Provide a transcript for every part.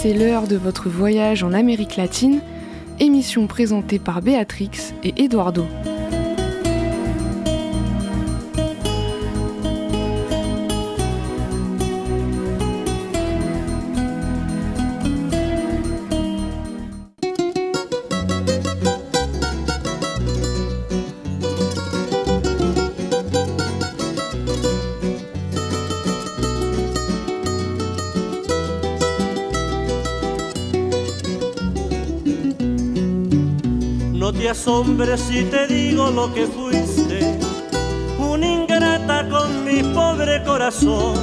c'est l'heure de votre voyage en Amérique latine, émission présentée par Béatrix et Eduardo. No te asombres si te digo lo que fuiste, una ingrata con mi pobre corazón,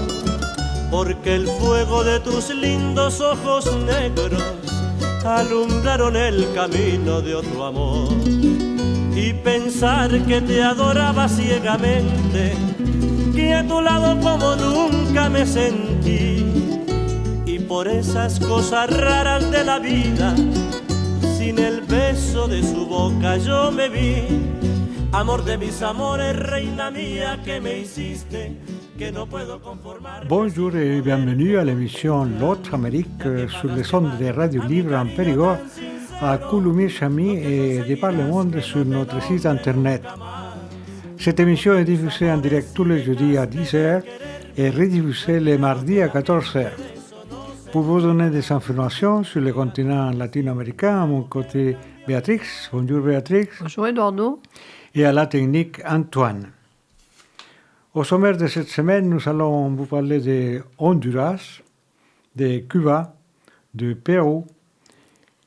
porque el fuego de tus lindos ojos negros alumbraron el camino de otro amor. Y pensar que te adoraba ciegamente, que a tu lado como nunca me sentí, y por esas cosas raras de la vida, sin el beso de su boca yo me vi. Amor de mis amores, reina mía, que me hiciste, que no puedo conformar. Bonjour et bienvenue à l'émission L'autre Amérique sur les ondes de Radio Libre en Périgord à Coulommiers-Chamy et de par le monde sur notre site internet. Cette émission est diffusée en direct tous les jeudis à 10h et rediffusée les mardis à 14h. Pour vous donner des informations sur le continent latino-américain, à mon côté, Béatrix. Bonjour Béatrix. Bonjour Eduardo. Et à la technique, Antoine. Au sommaire de cette semaine, nous allons vous parler de Honduras, de Cuba, de Pérou,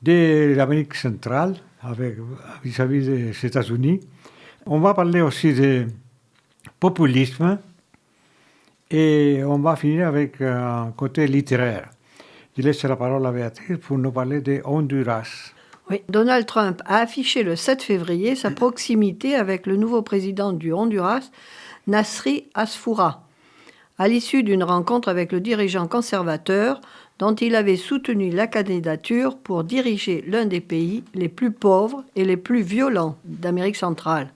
de l'Amérique centrale, vis-à-vis des États-Unis. On va parler aussi de populisme et on va finir avec un côté littéraire. Je laisse la parole à Béatrice pour nous parler de Honduras. Oui, Donald Trump a affiché le 7 février sa proximité avec le nouveau président du Honduras, Nasri Asfoura, à l'issue d'une rencontre avec le dirigeant conservateur dont il avait soutenu la candidature pour diriger l'un des pays les plus pauvres et les plus violents d'Amérique centrale.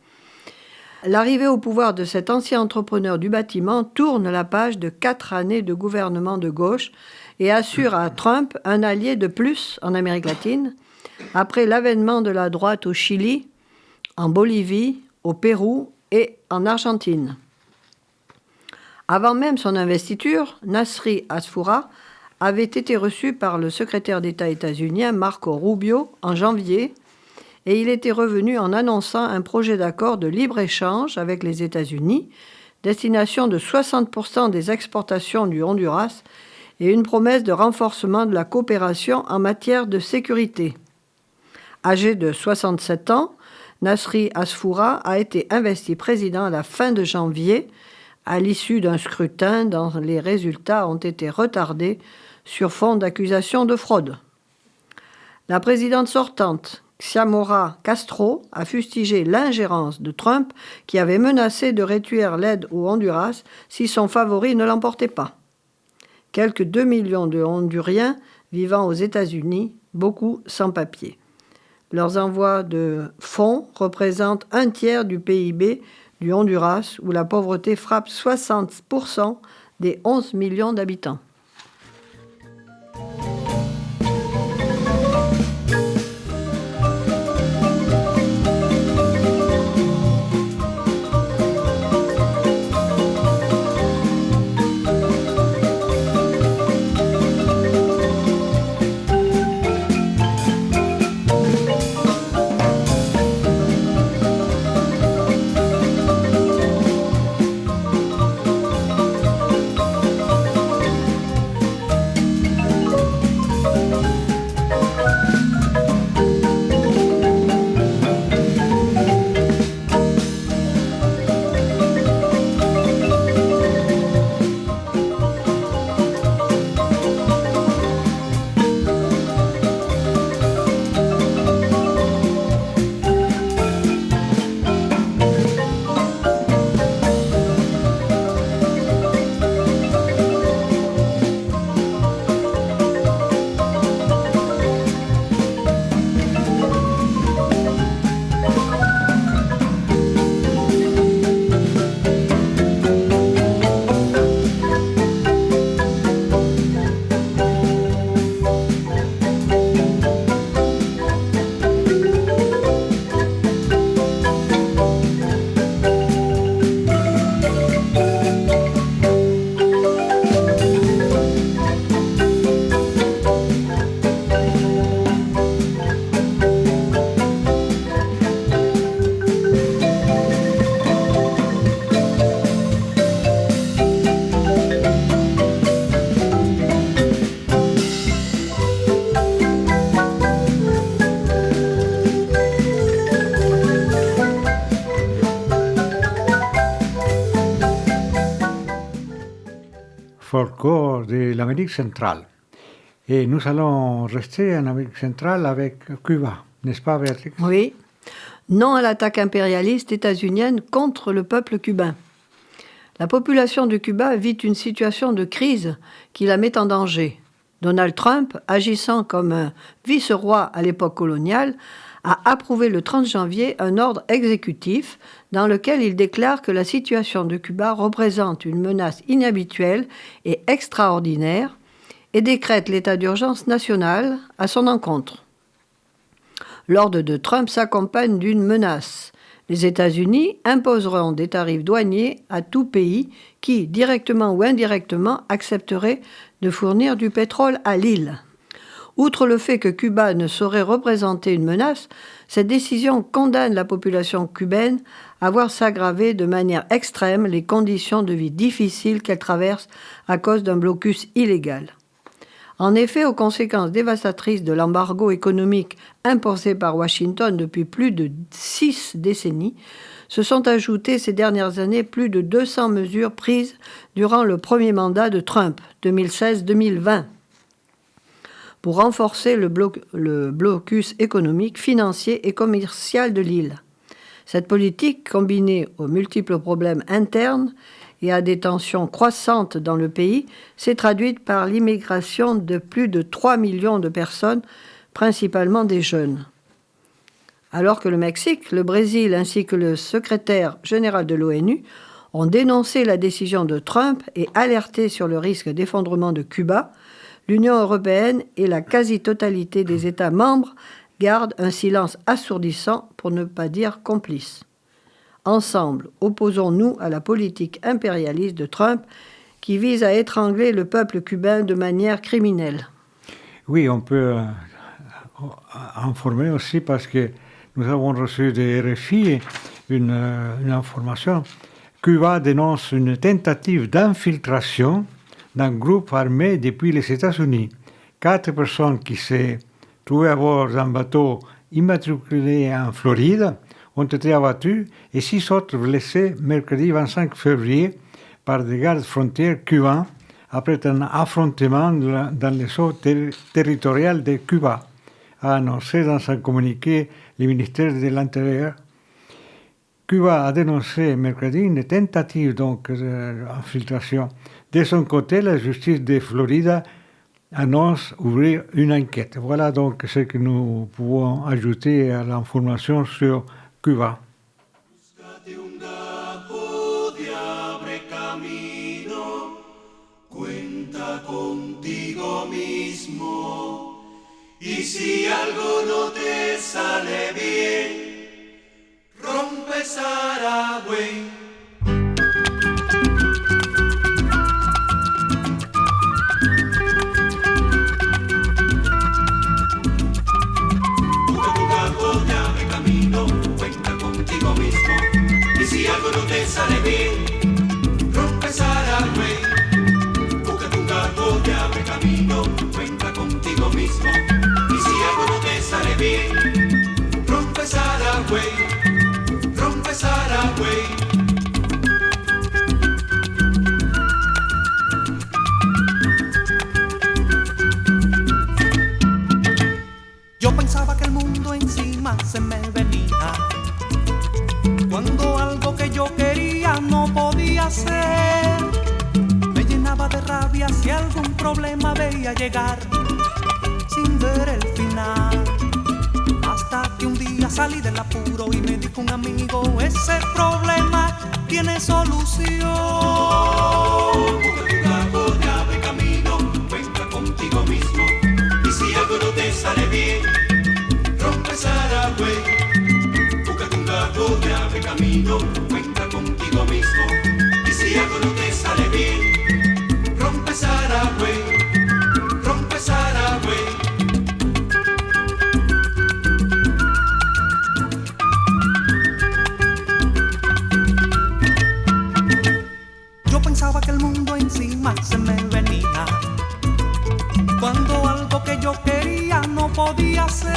L'arrivée au pouvoir de cet ancien entrepreneur du bâtiment tourne la page de 4 années de gouvernement de gauche et assure à Trump un allié de plus en Amérique latine, après l'avènement de la droite au Chili, en Bolivie, au Pérou et en Argentine. Avant même son investiture, Nasri Asfoura avait été reçu par le secrétaire d'État états-unien Marco Rubio en janvier, et il était revenu en annonçant un projet d'accord de libre-échange avec les États-Unis, destination de 60% des exportations du Honduras, et une promesse de renforcement de la coopération en matière de sécurité. Âgé de 67 ans, Nasri Asfoura a été investi président à la fin de janvier, à l'issue d'un scrutin dont les résultats ont été retardés sur fond d'accusations de fraude. La présidente sortante, Xiomara Castro, a fustigé l'ingérence de Trump qui avait menacé de réduire l'aide au Honduras si son favori ne l'emportait pas. Quelques 2 millions de Honduriens vivant aux États-Unis, beaucoup sans papier. Leurs envois de fonds représentent un tiers du PIB du Honduras, où la pauvreté frappe 60% des 11 millions d'habitants. folklore de l'Amérique centrale. Et nous allons rester en Amérique centrale avec Cuba, n'est-ce pas, Béatrix? Oui. Non à l'attaque impérialiste états-unienne contre le peuple cubain. La population de Cuba vit une situation de crise qui la met en danger. Donald Trump, agissant comme un vice-roi à l'époque coloniale, a approuvé le 30 janvier un ordre exécutif dans lequel il déclare que la situation de Cuba représente une menace inhabituelle et extraordinaire et décrète l'état d'urgence national à son encontre. L'ordre de Trump s'accompagne d'une menace. Les États-Unis imposeront des tarifs douaniers à tout pays qui, directement ou indirectement, accepterait de fournir du pétrole à l'île. Outre le fait que Cuba ne saurait représenter une menace, cette décision condamne la population cubaine à voir s'aggraver de manière extrême les conditions de vie difficiles qu'elle traverse à cause d'un blocus illégal. En effet, aux conséquences dévastatrices de l'embargo économique imposé par Washington depuis plus de 6 décennies, se sont ajoutées ces dernières années plus de 200 mesures prises durant le premier mandat de Trump, 2016-2020, pour renforcer le blocus économique, financier et commercial de l'île. Cette politique, combinée aux multiples problèmes internes et à des tensions croissantes dans le pays, s'est traduite par l'immigration de plus de 3 millions de personnes, principalement des jeunes. Alors que le Mexique, le Brésil ainsi que le secrétaire général de l'ONU ont dénoncé la décision de Trump et alerté sur le risque d'effondrement de Cuba, l'Union européenne et la quasi-totalité des États membres gardent un silence assourdissant, pour ne pas dire complice. Ensemble, opposons-nous à la politique impérialiste de Trump qui vise à étrangler le peuple cubain de manière criminelle. Oui, on peut informer aussi parce que nous avons reçu de RFI une information. Cuba dénonce une tentative d'infiltration d'un groupe armé depuis les États-Unis. 4 personnes qui se trouvaient à bord d'un bateau immatriculé en Floride ont été abattus et 6 autres blessés mercredi 25 février par des gardes frontières cubains après un affrontement dans les eaux territoriales de Cuba, a annoncé dans un communiqué le ministère de l'Intérieur. Cuba a dénoncé mercredi une tentative d'infiltration. De son côté, la justice de Floride annonce ouvrir une enquête. Voilà donc ce que nous pouvons ajouter à l'information sur Cuba. Búscate un gajo de abre camino, cuenta contigo mismo, y si algo no te sale bien, rompe Saragüey. Si algo no te sale bien, rompe Saragüey. Búscate un gato que abre camino, cuenta contigo mismo. Y si algo no te sale bien, rompe Saragüey, rompe Saragüey. Yo pensaba que el mundo encima se me venía cuando algo que yo quería no podía ser. Me llenaba de rabia si algún problema veía llegar sin ver el final. Hasta que un día salí del apuro y me dijo un amigo, ese problema tiene solución. Búscate un gato que abre camino, cuenta contigo mismo. Y si algo no te sale bien, rompe Saragüey. Que abre camino, cuenta contigo mismo. Y si algo no te sale bien, rompe Saragüey, rompe Saragüey. Yo pensaba que el mundo encima se me venía cuando algo que yo quería no podía ser.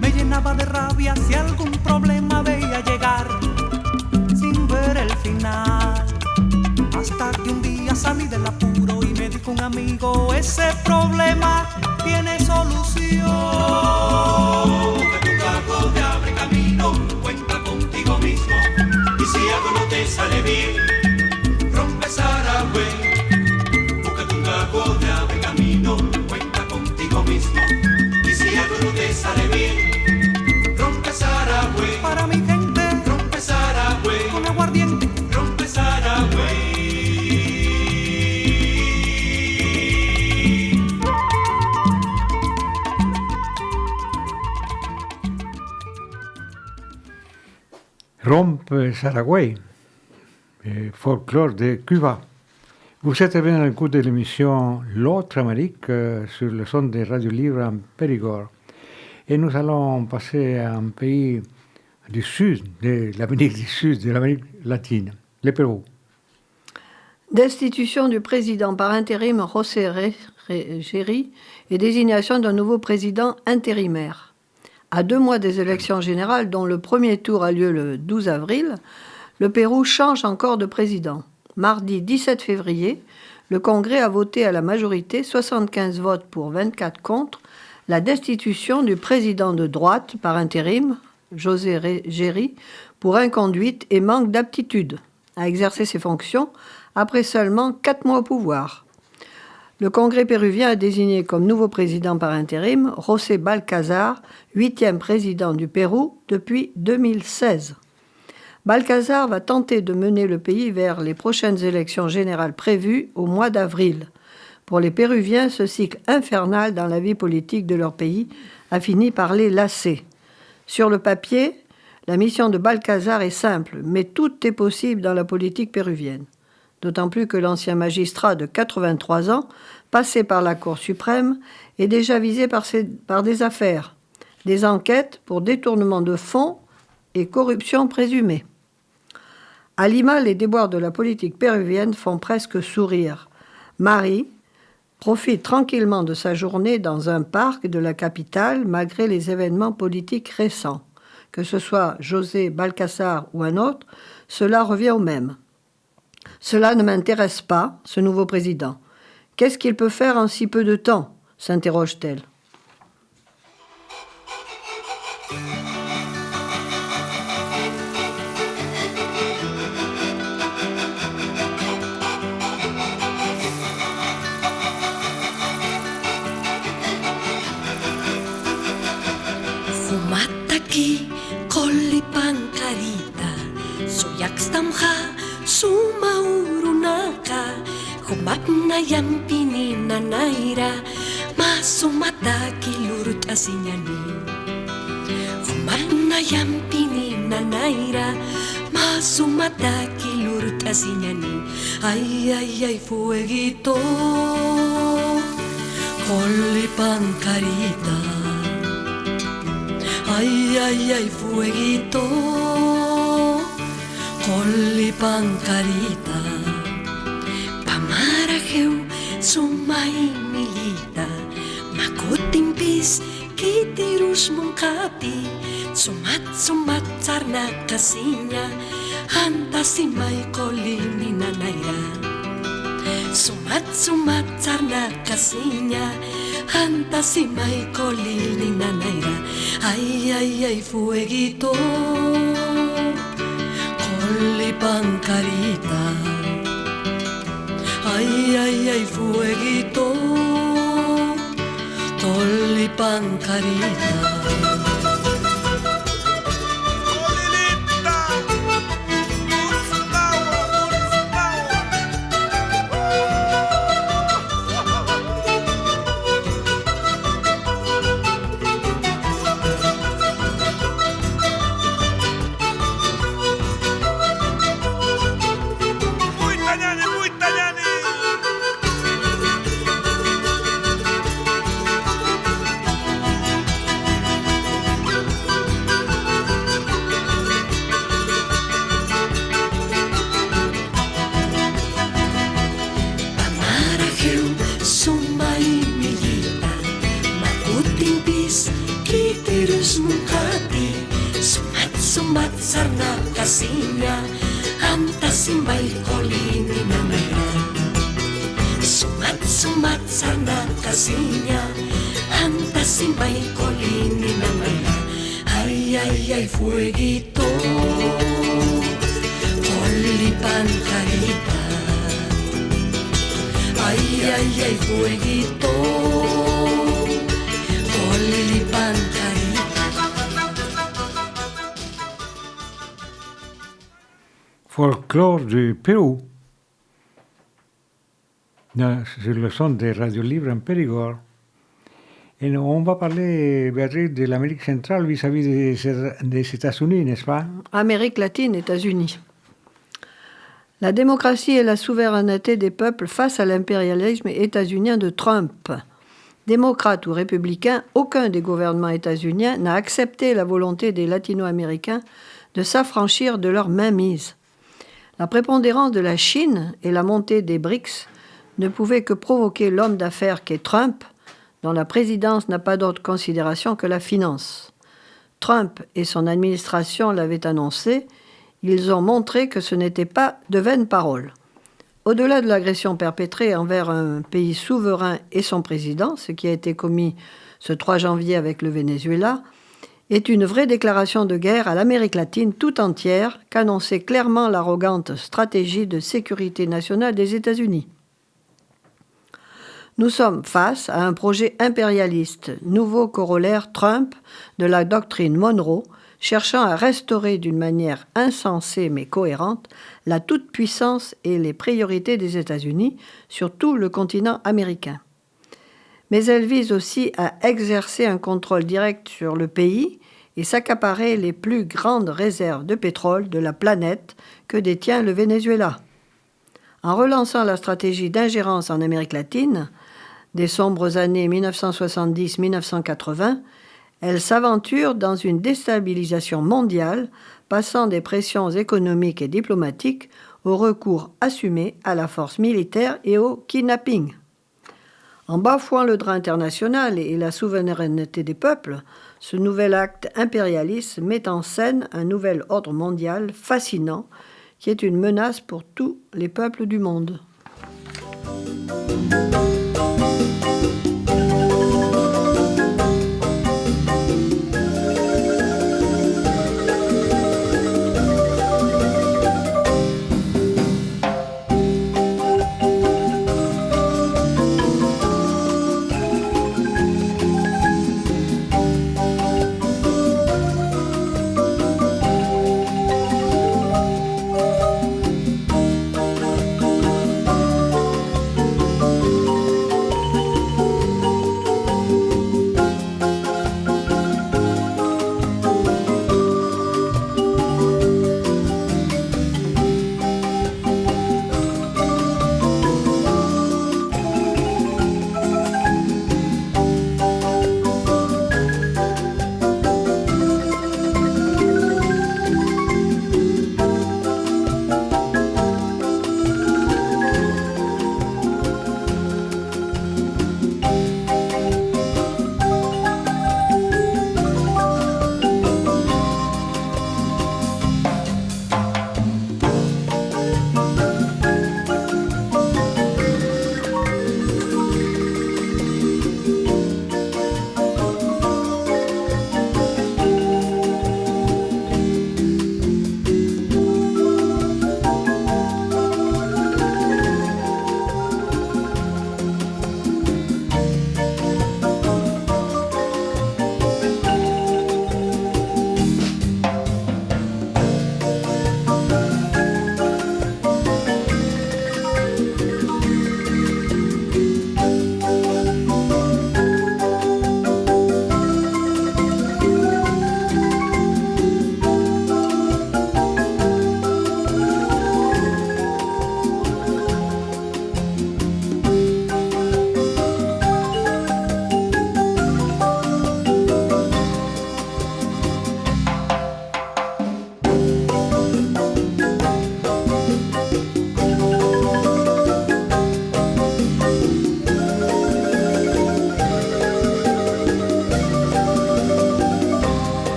Me llenaba de rabia si algún problema veía llegar sin ver el final. Hasta que un día a salir del apuro y me dijo un amigo, ese problema tiene solución. Busca tu carro, te abre camino, cuenta contigo mismo. Y si algo no te sale bien, rompe Saragüey. Busca tu carro, te abre camino, cuenta contigo mismo. Y si algo no te sale bien, rompe Saragüey. Para mi gente, rompe Saragüey. con aguardiente, rompe Saragüey. Rompe Saragüey, folklore de Cuba. Vous êtes bien à l'écoute de l'émission L'autre Amérique sur le son de Radio Libre en Périgord. Et nous allons passer à un pays du sud, de l'Amérique du Sud, de l'Amérique latine, le Pérou. Destitution du président par intérim José Géry et désignation d'un nouveau président intérimaire. À 2 mois des élections générales, dont le premier tour a lieu le 12 avril, le Pérou change encore de président. Mardi 17 février, le Congrès a voté à la majorité, 75 votes pour 24 contre, la destitution du président de droite par intérim, José Géry, pour inconduite et manque d'aptitude à exercer ses fonctions après seulement 4 mois au pouvoir. Le Congrès péruvien a désigné comme nouveau président par intérim José Balcazar, 8e président du Pérou depuis 2016. Balcazar va tenter de mener le pays vers les prochaines élections générales prévues au mois d'avril. Pour les Péruviens, ce cycle infernal dans la vie politique de leur pays a fini par les lasser. Sur le papier, la mission de Balcazar est simple, mais tout est possible dans la politique péruvienne. D'autant plus que l'ancien magistrat de 83 ans, passé par la Cour suprême, est déjà visé par des affaires, des enquêtes pour détournement de fonds et corruption présumée. À Lima, les déboires de la politique péruvienne font presque sourire. Marie profite tranquillement de sa journée dans un parc de la capitale malgré les événements politiques récents. Que ce soit José Balcazar ou un autre, cela revient au même. Cela ne m'intéresse pas, ce nouveau président. Qu'est-ce qu'il peut faire en si peu de temps ? S'interroge-t-elle. Fumataki kolipankarita suyakstamha sumaurunaka humakna yan pininanaira masumataki lurut asinyani humakna yan pininanaira masumataki lurut asinyani ay fueguito kolipankarita ay fueguito kolipankarita pamarajeu sumay milita makutimpis kitirus mungkapi sumat sarna kasinya antasimay kolini nanaya sumat sarna kasinya antasimay kolini nanaya ay fueguito kolipankarita ay fueguito kolipankarita. Sumat sarna kasinya antasimbay kolini nanaya sinya antas si may kolini na maya. Ay, fueguito, colipan carita. Ay, fueguito, colipan carita. Folklore du Pérou. Sur le son de Radio Libre en Périgord. Et on va parler, Béatrice, de l'Amérique centrale vis-à-vis des États-Unis, n'est-ce pas? Amérique latine, États-Unis. La démocratie et la souveraineté des peuples face à l'impérialisme états-unien de Trump. Démocrate ou républicain, aucun des gouvernements états-uniens n'a accepté la volonté des latino-américains de s'affranchir de leur mainmise. La prépondérance de la Chine et la montée des BRICS ne pouvaient que provoquer l'homme d'affaires qu'est Trump, dont la présidence n'a pas d'autre considération que la finance. Trump et son administration l'avaient annoncé, ils ont montré que ce n'était pas de vaines paroles. Au-delà de l'agression perpétrée envers un pays souverain et son président, ce qui a été commis ce 3 janvier avec le Venezuela, est une vraie déclaration de guerre à l'Amérique latine tout entière qu'annonçait clairement l'arrogante stratégie de sécurité nationale des États-Unis. Nous sommes face à un projet impérialiste, nouveau corollaire Trump de la doctrine Monroe, cherchant à restaurer d'une manière insensée mais cohérente la toute-puissance et les priorités des États-Unis sur tout le continent américain. Mais elle vise aussi à exercer un contrôle direct sur le pays et s'accaparer les plus grandes réserves de pétrole de la planète que détient le Venezuela. En relançant la stratégie d'ingérence en Amérique latine, des sombres années 1970-1980, elle s'aventure dans une déstabilisation mondiale, passant des pressions économiques et diplomatiques au recours assumé à la force militaire et au kidnapping. En bafouant le droit international et la souveraineté des peuples, ce nouvel acte impérialiste met en scène un nouvel ordre mondial fascinant qui est une menace pour tous les peuples du monde.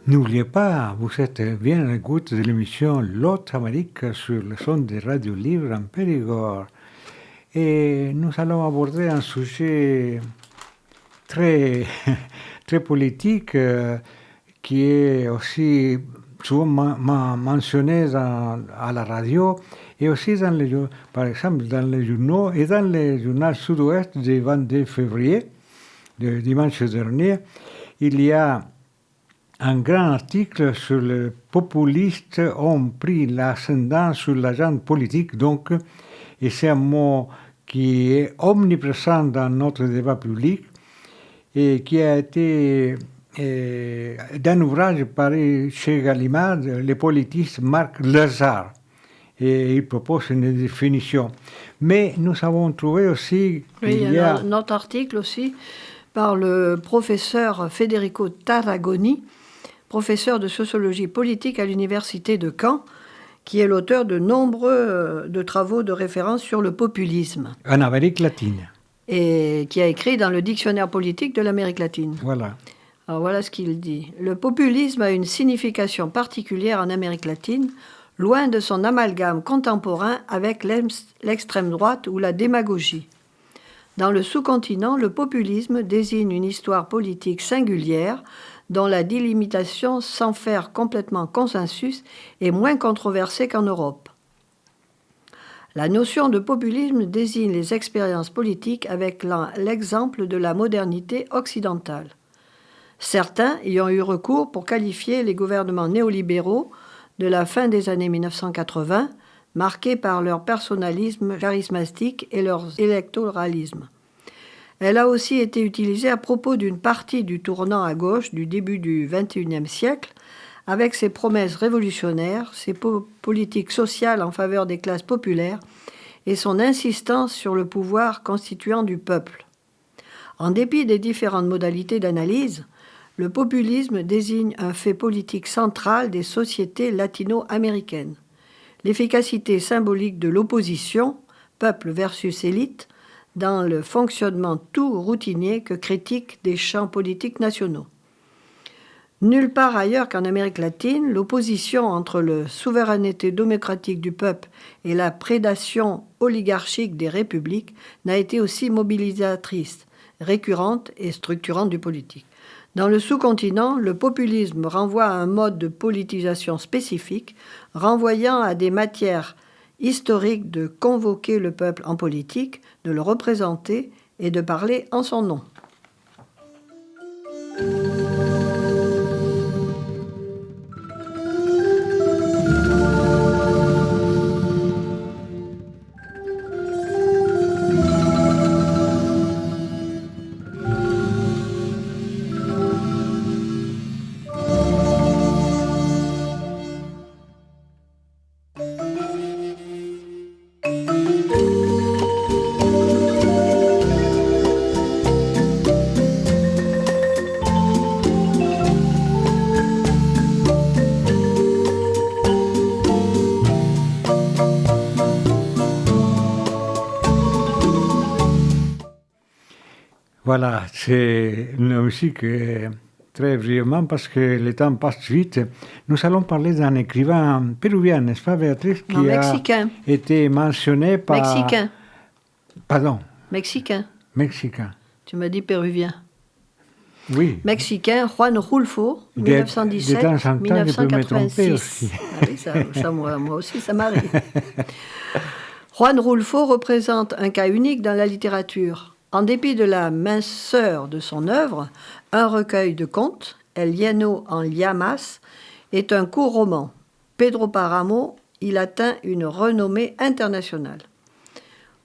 N'oubliez pas, vous êtes bien à l'écoute de l'émission L'autre Amérique sur le son des radios libres en Périgord. Et nous allons aborder un sujet très, très politique qui est aussi souvent mentionné à la radio et aussi par exemple dans les journaux et dans le journal Sud-Ouest du 22 février, le dimanche dernier, il y a un grand article sur les populistes ont pris l'ascendant sur l'agenda politique, donc, et c'est un mot qui est omniprésent dans notre débat public et qui a été d'un ouvrage paru chez Gallimard, les politistes marquent leurs arts. Et il propose une définition. Mais nous avons trouvé aussi qu'il y a un autre article aussi par le professeur Federico Tarragoni, professeur de sociologie politique à l'université de Caen, qui est l'auteur de nombreux de travaux de référence sur le populisme. En Amérique latine. Et qui a écrit dans le dictionnaire politique de l'Amérique latine. Voilà. Alors voilà ce qu'il dit. Le populisme a une signification particulière en Amérique latine, loin de son amalgame contemporain avec l'extrême droite ou la démagogie. Dans le sous-continent, le populisme désigne une histoire politique singulière dont la délimitation, sans faire complètement consensus, est moins controversée qu'en Europe. La notion de populisme désigne les expériences politiques avec l'exemple de la modernité occidentale. Certains y ont eu recours pour qualifier les gouvernements néolibéraux de la fin des années 1980, marqués par leur personnalisme charismatique et leur électoralisme. Elle a aussi été utilisée à propos d'une partie du tournant à gauche du début du XXIe siècle, avec ses promesses révolutionnaires, ses politiques sociales en faveur des classes populaires et son insistance sur le pouvoir constituant du peuple. En dépit des différentes modalités d'analyse, le populisme désigne un fait politique central des sociétés latino-américaines. L'efficacité symbolique de l'opposition, peuple versus élite, dans le fonctionnement tout routinier que critiquent des champs politiques nationaux. Nulle part ailleurs qu'en Amérique latine, l'opposition entre la souveraineté démocratique du peuple et la prédation oligarchique des républiques n'a été aussi mobilisatrice, récurrente et structurante du politique. Dans le sous-continent, le populisme renvoie à un mode de politisation spécifique, renvoyant à des matières historiques de convoquer le peuple en politique, de le représenter et de parler en son nom. Voilà, c'est une musique très brièvement parce que le temps passe vite. Nous allons parler d'un écrivain péruvien, n'est-ce pas, Béatrice, qui mexicain. A été mentionné par... Mexicain. Pardon. Mexicain. Mexicain. Tu m'as dit péruvien. Oui. Mexicain, Juan Rulfo, 1917-1986. Ah oui, ça, moi aussi, ça m'arrive. Juan Rulfo représente un cas unique dans la littérature. En dépit de la minceur de son œuvre, un recueil de contes, El Llano en Llamas, est un court roman. Pedro Páramo, il atteint une renommée internationale.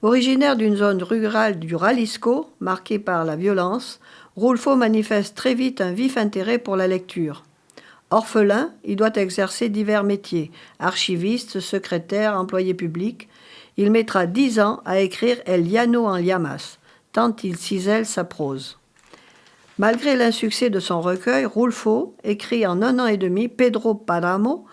Originaire d'une zone rurale du Jalisco, marquée par la violence, Rulfo manifeste très vite un vif intérêt pour la lecture. Orphelin, il doit exercer divers métiers, archiviste, secrétaire, employé public. Il mettra 10 ans à écrire El Llano en Llamas, tant il cisèle sa prose. Malgré l'insuccès de son recueil, Rulfo écrit en 1 an et demi Pedro Páramo,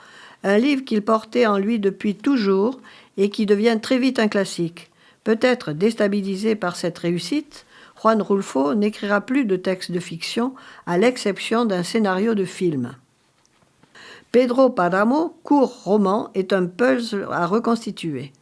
un livre qu'il portait en lui depuis toujours et qui devient très vite un classique. Peut-être déstabilisé par cette réussite, Juan Rulfo n'écrira plus de textes de fiction, à l'exception d'un scénario de film. Pedro Páramo, court roman, est un puzzle à reconstituer.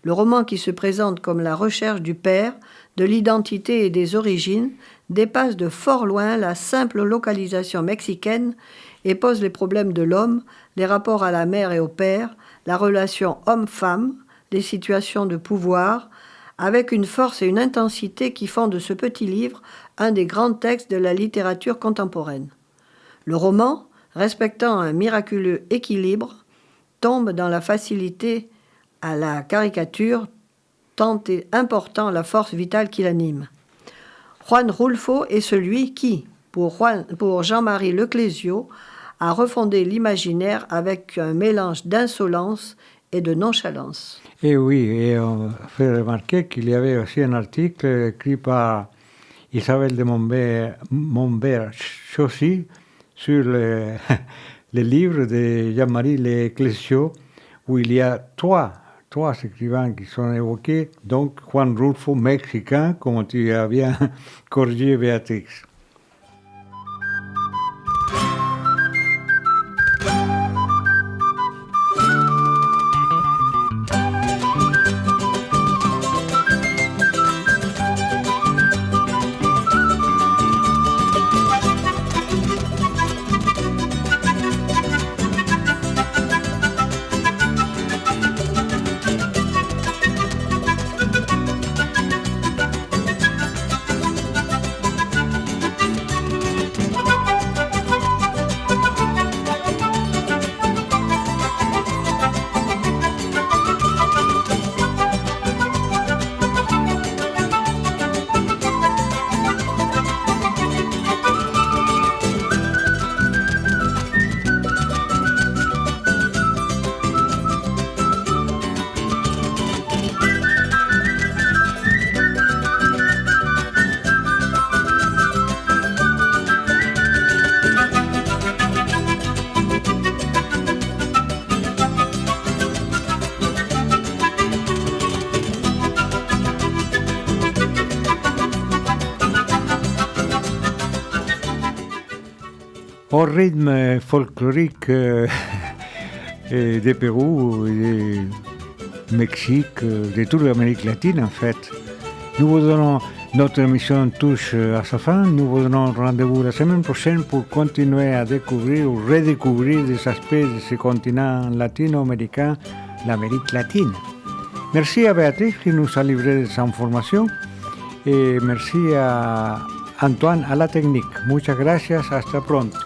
Le roman qui se présente comme la recherche du père, de l'identité et des origines, dépasse de fort loin la simple localisation mexicaine et pose les problèmes de l'homme, les rapports à la mère et au père, la relation homme-femme, les situations de pouvoir, avec une force et une intensité qui font de ce petit livre un des grands textes de la littérature contemporaine. Le roman, respectant un miraculeux équilibre, tombe dans la facilité à la caricature, tant est important la force vitale qui l'anime. Juan Rulfo est celui qui, pour Jean-Marie Leclésio, a refondé l'imaginaire avec un mélange d'insolence et de nonchalance. Et oui, et on fait remarquer qu'il y avait aussi un article écrit par Isabelle de Montbert-Chaussy sur le livre de Jean-Marie Leclésio, où il y a trois écrivains qui sont évoqués, donc Juan Rulfo, mexicain, comme tu as bien corrigé, Béatrix. Au rythme folklorique de Pérou, du Mexique, de toute l'Amérique latine en fait. Nous vous donnons, notre émission touche à sa fin. Nous vous donnons rendez-vous la semaine prochaine pour continuer à découvrir ou redécouvrir des aspects de ce continent latino-américain, l'Amérique latine. Merci à Béatrice qui nous a livré des informations et merci à Antoine à la technique. Muchas gracias, hasta pronto.